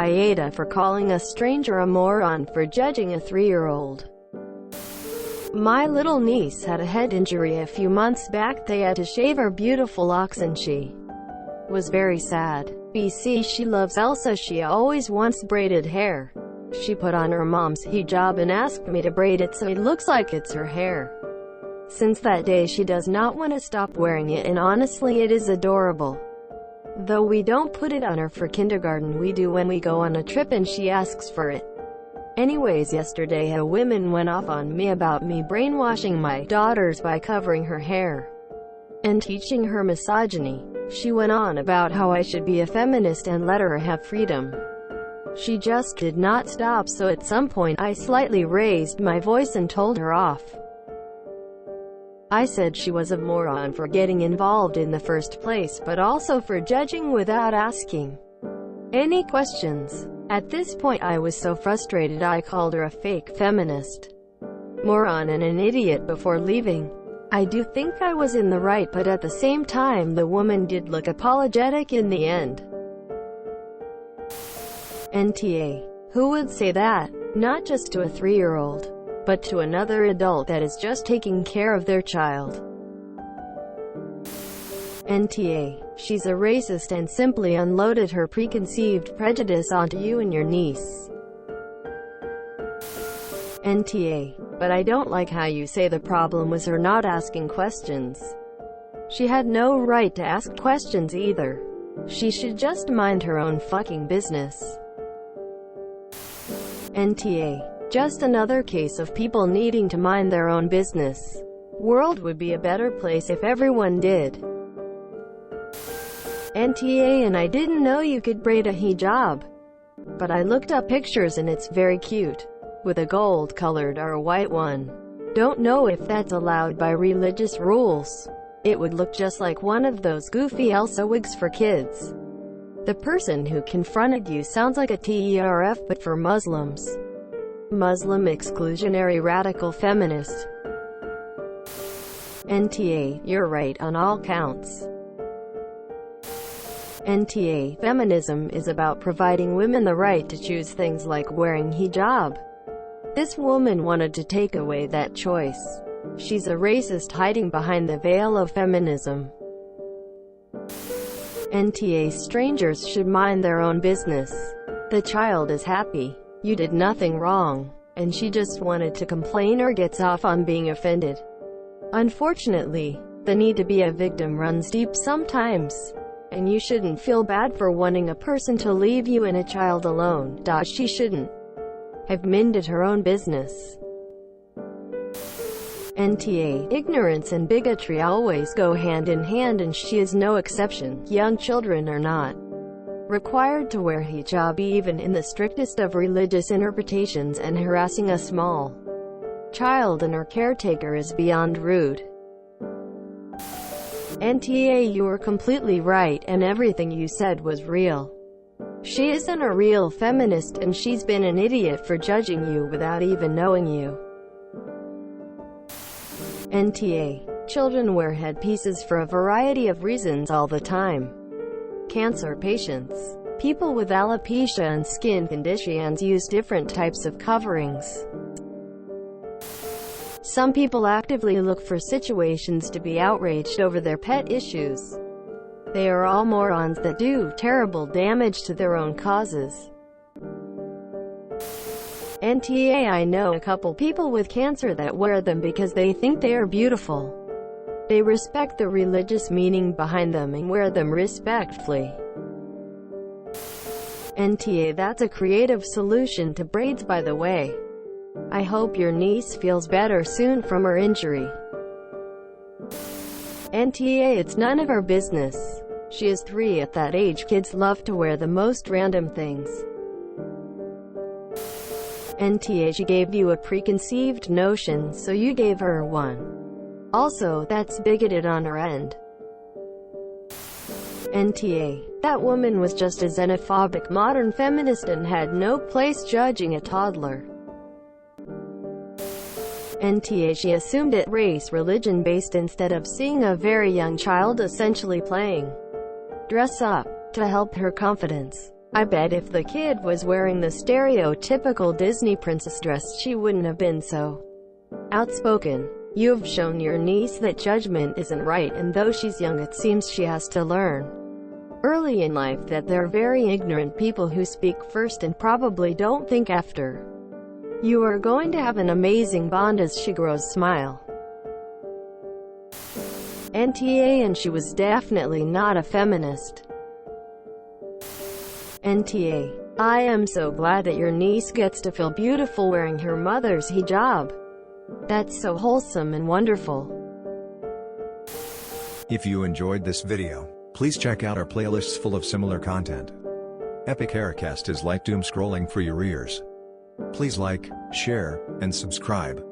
Aita for calling a stranger a moron for judging a 3-year-old. My little niece had a head injury a few months back. They had to shave her beautiful locks and she was very sad. BC, she loves Elsa. She always wants braided hair. She put on her mom's hijab and asked me to braid it so it looks like it's her hair. Since that day she does not want to stop wearing it, and honestly it is adorable. Though we don't put it on her for kindergarten, we do when we go on a trip and she asks for it. Anyways, yesterday a woman went off on me about me brainwashing my daughters by covering her hair and teaching her misogyny. She went on about how I should be a feminist and let her have freedom. She just did not stop, so at some point I slightly raised my voice and told her off. I said she was a moron for getting involved in the first place, but also for judging without asking any questions. At this point I was so frustrated I called her a fake feminist, moron and an idiot before leaving. I do think I was in the right, but at the same time the woman did look apologetic in the end. NTA. Who would say that? Not just to a 3-year-old, but to another adult that is just taking care of their child. NTA. She's a racist and simply unloaded her preconceived prejudice onto you and your niece. NTA. But I don't like how you say the problem was her not asking questions. She had no right to ask questions either. She should just mind her own fucking business. NTA. Just another case of people needing to mind their own business. World would be a better place if everyone did. NTA. And I didn't know you could braid a hijab. But I looked up pictures and it's very cute. With a gold-colored or a white one. Don't know if that's allowed by religious rules. It would look just like one of those goofy Elsa wigs for kids. The person who confronted you sounds like a TERF but for Muslims. Muslim exclusionary radical feminist. NTA. You're right on all counts. NTA. Feminism is about providing women the right to choose things like wearing hijab. This woman wanted to take away that choice. She's a racist hiding behind the veil of feminism. NTA. Strangers should mind their own business. The child is happy. You did nothing wrong, and she just wanted to complain or gets off on being offended. Unfortunately, the need to be a victim runs deep sometimes, and you shouldn't feel bad for wanting a person to leave you and a child alone. She shouldn't have minded her own business. NTA. Ignorance and bigotry always go hand in hand, and she is no exception. Young children are not required to wear hijab even in the strictest of religious interpretations, and harassing a small child and her caretaker is beyond rude. NTA. You were completely right, and everything you said was real. She isn't a real feminist, and she's been an idiot for judging you without even knowing you. NTA. Children wear headpieces for a variety of reasons all the time. Cancer patients, people with alopecia and skin conditions use different types of coverings. Some people actively look for situations to be outraged over their pet issues. They are all morons that do terrible damage to their own causes. NTA. I know a couple people with cancer that wear them because they think they are beautiful. They respect the religious meaning behind them and wear them respectfully. NTA. That's a creative solution to braids, by the way. I hope your niece feels better soon from her injury. NTA. It's none of our business. She is 3. At that age, kids love to wear the most random things. NTA. She gave you a preconceived notion, so you gave her one. Also, that's bigoted on her end. NTA. That woman was just a xenophobic modern feminist and had no place judging a toddler. NTA. She assumed it race religion based instead of seeing a very young child essentially playing dress up to help her confidence. I bet if the kid was wearing the stereotypical Disney princess dress, she wouldn't have been so outspoken. You've shown your niece that judgment isn't right, and though she's young, it seems she has to learn early in life that they're very ignorant people who speak first and probably don't think after. You are going to have an amazing bond as she grows. Smile. NTA. And she was definitely not a feminist. NTA. I am so glad that your niece gets to feel beautiful wearing her mother's hijab. That's so wholesome and wonderful. If you enjoyed this video, please check out our playlists full of similar content. Epic Haircast is like doom scrolling for your ears. Please like, share, and subscribe.